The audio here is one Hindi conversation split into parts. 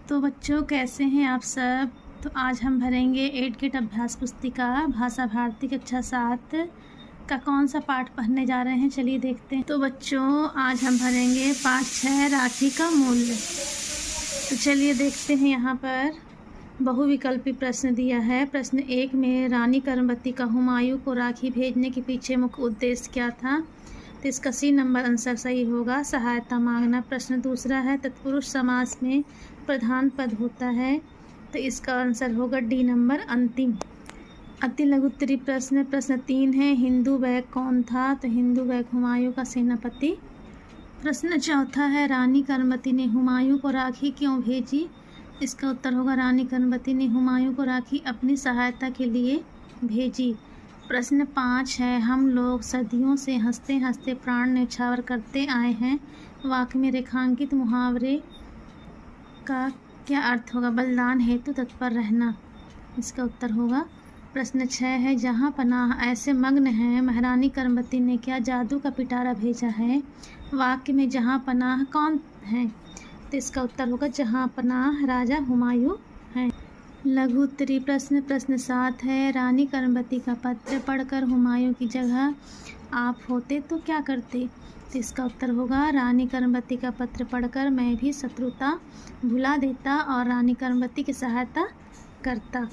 तो बच्चों कैसे हैं आप सब। तो आज हम भरेंगे 8 गेट अभ्यास पुस्तिका भाषा भारती कक्षा 7 का कौन सा पाठ पढ़ने जा रहे हैं, चलिए देखते हैं। तो बच्चों आज हम भरेंगे पाठ 6 राखी का मूल्य। तो चलिए देखते हैं। यहाँ पर बहुविकल्पी प्रश्न दिया है। प्रश्न 1 में रानी कर्मवती का हुमायूं को राखी भेजने के पीछे मुख्य उद्देश्य क्या था, तो इसका सी नंबर आंसर सही होगा, सहायता मांगना। प्रश्न दूसरा है तत्पुरुष समास में प्रधान पद होता है, तो इसका आंसर होगा डी नंबर अंतिम। अति लघुत्तरी प्रश्न 3 है हिंदू बैग कौन था, तो हिंदू बैग हुमायूं का सेनापति। प्रश्न चौथा है रानी कर्मवती ने हुमायूं को राखी क्यों भेजी, इसका उत्तर होगा रानी कर्मवती ने हुमायूं को राखी अपनी सहायता के लिए भेजी। प्रश्न 5 है हम लोग सदियों से हंसते हंसते प्राण न्यौछावर करते आए हैं, वाक्य में रेखांकित मुहावरे का क्या अर्थ होगा, बलिदान हेतु तत्पर रहना, इसका उत्तर होगा। प्रश्न 6 है जहाँ पनाह ऐसे मग्न हैं महारानी कर्मवती ने क्या जादू का पिटारा भेजा है, वाक्य में जहाँ पनाह कौन है, तो इसका उत्तर होगा जहाँ पनाह राजा हुमायूं हैं। लघुत्तरी प्रश्न 7 है रानी कर्मवती का पत्र पढ़कर हुमायूं की जगह आप होते तो क्या करते, तो इसका उत्तर होगा रानी कर्मवती का पत्र पढ़कर मैं भी शत्रुता भुला देता और रानी कर्मवती की सहायता करता।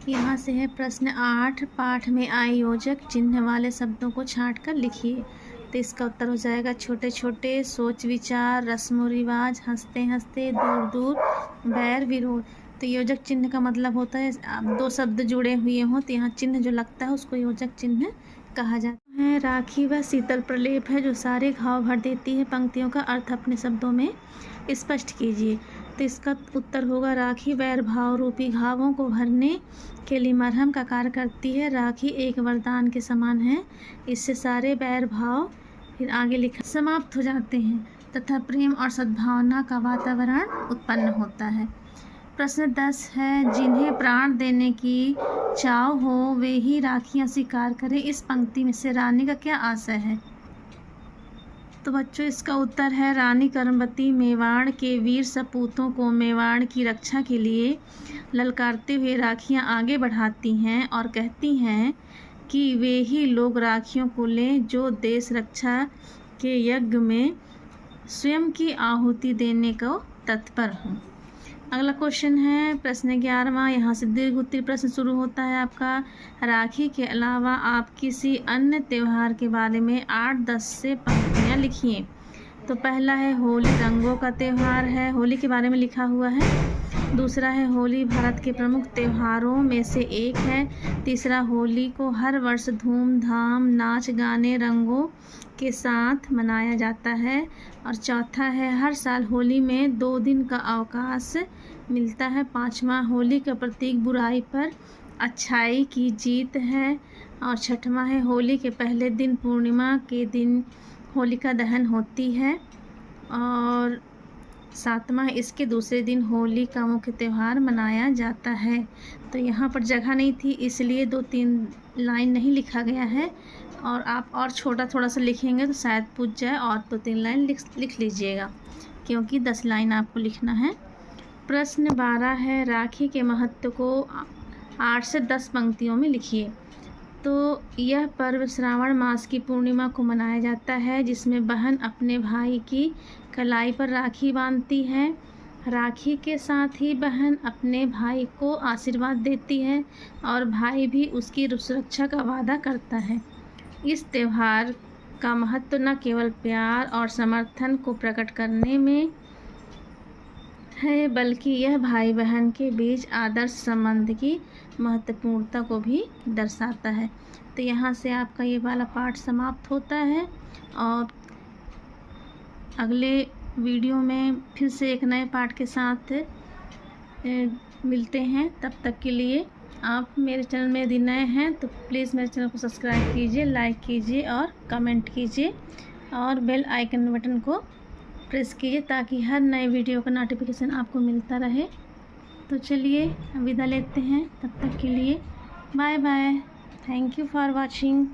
यहाँ से है प्रश्न 8 पाठ में आए योजक चिन्ह वाले शब्दों को छांट कर लिखिए, तो इसका उत्तर हो जाएगा छोटे छोटे, सोच विचार, रस्म रिवाज, हंसते हंसते, दूर दूर, बैर विरोध। तो योजक चिन्ह का मतलब होता है दो शब्द जुड़े हुए हों तो यहाँ चिन्ह जो लगता है उसको योजक चिन्ह कहा जाता है। राखी वह शीतल प्रलेप है जो सारे घाव भर देती है, पंक्तियों का अर्थ अपने शब्दों में स्पष्ट कीजिए, तो इसका उत्तर होगा राखी वैर भाव रूपी घावों को भरने के लिए मरहम का कार्य करती है। राखी एक वरदान के समान है, इससे सारे वैर भाव फिर आगे लिखा समाप्त हो जाते हैं तथा प्रेम और सद्भावना का वातावरण उत्पन्न होता है। प्रश्न 10 है जिन्हें प्राण देने की चाव हो वे ही राखियाँ स्वीकार करें, इस पंक्ति में से रानी का क्या आशय है, तो बच्चों इसका उत्तर है रानी कर्मवती मेवाड़ के वीर सपूतों को मेवाड़ की रक्षा के लिए ललकारते हुए राखियाँ आगे बढ़ाती हैं और कहती हैं कि वे ही लोग राखियों को लें जो देश रक्षा के यज्ञ में स्वयं की आहुति देने को तत्पर हों। अगला क्वेश्चन है प्रश्न 11वां, यहाँ से दीर्घ उत्तरी प्रश्न शुरू होता है आपका। राखी के अलावा आप किसी अन्य त्यौहार के बारे में 8-10 से पंक्तियाँ लिखिए। तो पहला है होली रंगों का त्यौहार है, होली के बारे में लिखा हुआ है। दूसरा है होली भारत के प्रमुख त्योहारों में से एक है। तीसरा होली को हर वर्ष धूमधाम नाच गाने रंगों के साथ मनाया जाता है। और चौथा है हर साल होली में 2 दिन का अवकाश मिलता है। पांचवा होली का प्रतीक बुराई पर अच्छाई की जीत है। और छठवां है होली के पहले दिन पूर्णिमा के दिन होलिका दहन होती है। और सातवां इसके दूसरे दिन होली का मुख्य त्यौहार मनाया जाता है। तो यहाँ पर जगह नहीं थी इसलिए 2-3 लाइन नहीं लिखा गया है, और आप और छोटा थोड़ा सा लिखेंगे तो शायद पूछ जाए और 2-3 लाइन लिख लीजिएगा, क्योंकि 10 लाइन आपको लिखना है। प्रश्न 12 है राखी के महत्व को 8 से 10 पंक्तियों में लिखिए। तो यह पर्व श्रावण मास की पूर्णिमा को मनाया जाता है, जिसमें बहन अपने भाई की कलाई पर राखी बांधती है। राखी के साथ ही बहन अपने भाई को आशीर्वाद देती है और भाई भी उसकी सुरक्षा का वादा करता है। इस त्यौहार का महत्व न केवल प्यार और समर्थन को प्रकट करने में है, बल्कि यह भाई बहन के बीच आदर्श संबंध की महत्वपूर्णता को भी दर्शाता है। तो यहाँ से आपका ये वाला पाठ समाप्त होता है, और अगले वीडियो में फिर से एक नए पाठ के साथ मिलते हैं। तब तक के लिए आप मेरे चैनल में यदि नए हैं तो प्लीज़ मेरे चैनल को सब्सक्राइब कीजिए, लाइक कीजिए और कमेंट कीजिए, और बेल आइकन बटन को प्रेस कीजिए ताकि हर नए वीडियो का नोटिफिकेशन आपको मिलता रहे। तो चलिए विदा लेते हैं, तब तक के लिए bye bye. Thank you for watching.